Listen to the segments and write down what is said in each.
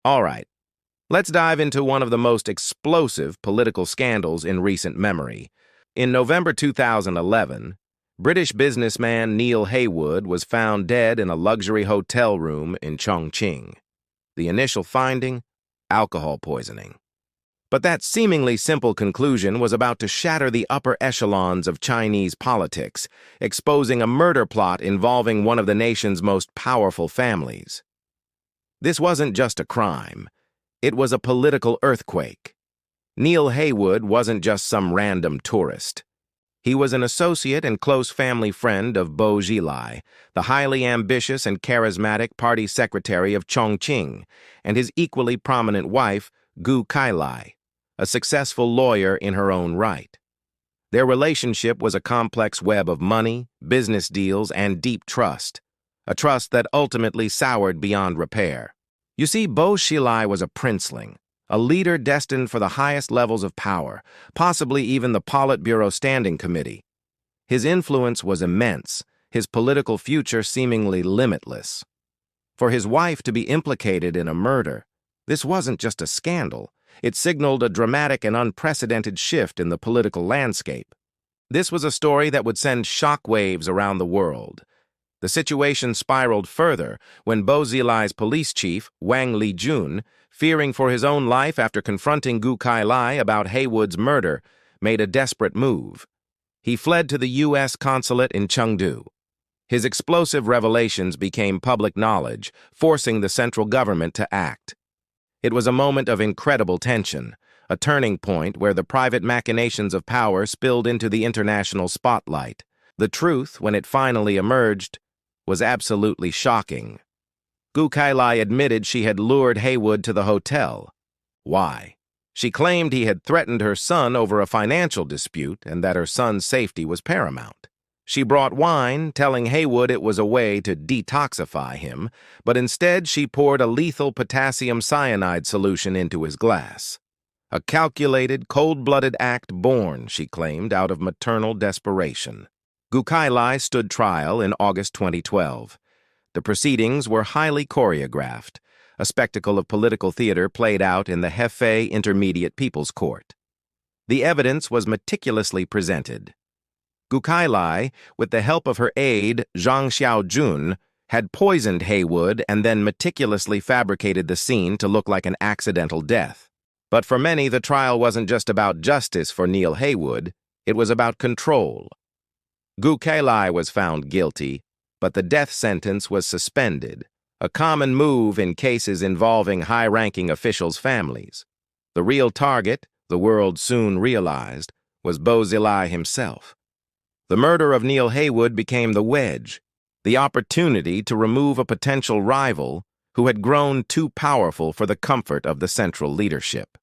All right, let's dive into one of the most explosive political scandals in recent memory. In November 2011, British businessman Neil Heywood was found dead in a luxury hotel room in Chongqing. The initial finding? Alcohol poisoning. But that seemingly simple conclusion was about to shatter the upper echelons of Chinese politics, exposing a murder plot involving one of the nation's most powerful families. This wasn't just a crime. It was a political earthquake. Neil Heywood wasn't just some random tourist. He was an associate and close family friend of Bo Xilai, the highly ambitious and charismatic party secretary of Chongqing, and his equally prominent wife, Gu Kailai, a successful lawyer in her own right. Their relationship was a complex web of money, business deals, and deep trust, a trust that ultimately soured beyond repair. You see, Bo Xilai was a princeling, a leader destined for the highest levels of power, possibly even the Politburo Standing Committee. His influence was immense, his political future seemingly limitless. For his wife to be implicated in a murder, this wasn't just a scandal. It signaled a dramatic and unprecedented shift in the political landscape. This was a story that would send shockwaves around the world. The situation spiraled further when Bo Xilai's police chief, Wang Lijun, fearing for his own life after confronting Gu Kailai about Heywood's murder, made a desperate move. He fled to the U.S. consulate in Chengdu. His explosive revelations became public knowledge, forcing the central government to act. It was a moment of incredible tension, a turning point where the private machinations of power spilled into the international spotlight. The truth, when it finally emerged, was absolutely shocking. Gu Kailai admitted she had lured Heywood to the hotel. Why? She claimed he had threatened her son over a financial dispute and that her son's safety was paramount. She brought wine, telling Heywood it was a way to detoxify him, but instead she poured a lethal potassium cyanide solution into his glass. A calculated, cold-blooded act born, she claimed, out of maternal desperation. Gu Kailai stood trial in August 2012. The proceedings were highly choreographed, a spectacle of political theater played out in the Hefei Intermediate People's Court. The evidence was meticulously presented. Gu Kailai, with the help of her aide, Zhang Xiaojun, had poisoned Heywood and then meticulously fabricated the scene to look like an accidental death. But for many, the trial wasn't just about justice for Neil Heywood, it was about control. Gu Kailai was found guilty, but the death sentence was suspended, a common move in cases involving high-ranking officials' families. The real target, the world soon realized, was Bo Xilai himself. The murder of Neil Heywood became the wedge, the opportunity to remove a potential rival who had grown too powerful for the comfort of the central leadership.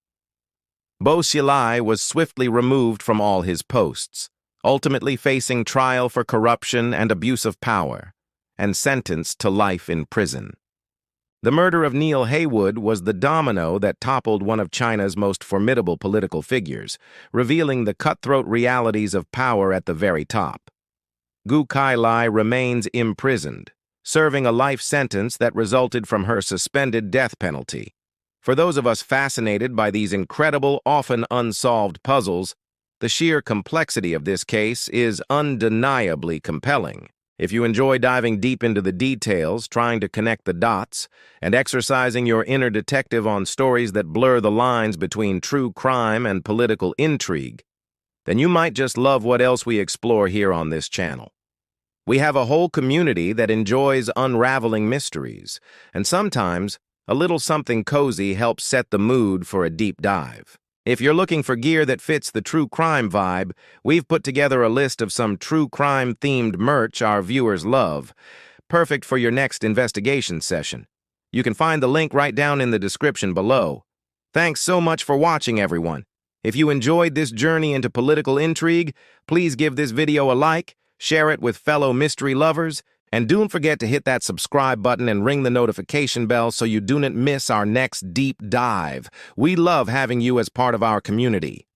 Bo Xilai was swiftly removed from all his posts, ultimately facing trial for corruption and abuse of power, and sentenced to life in prison. The murder of Neil Heywood was the domino that toppled one of China's most formidable political figures, revealing the cutthroat realities of power at the very top. Gu Kailai remains imprisoned, serving a life sentence that resulted from her suspended death penalty. For those of us fascinated by these incredible, often unsolved puzzles, the sheer complexity of this case is undeniably compelling. If you enjoy diving deep into the details, trying to connect the dots, and exercising your inner detective on stories that blur the lines between true crime and political intrigue, then you might just love what else we explore here on this channel. We have a whole community that enjoys unraveling mysteries, and sometimes a little something cozy helps set the mood for a deep dive. If you're looking for gear that fits the true crime vibe, we've put together a list of some true crime-themed merch our viewers love, perfect for your next investigation session. You can find the link right down in the description below. Thanks so much for watching, everyone. If you enjoyed this journey into political intrigue, please give this video a like, share it with fellow mystery lovers, and don't forget to hit that subscribe button and ring the notification bell so you do not miss our next deep dive. We love having you as part of our community.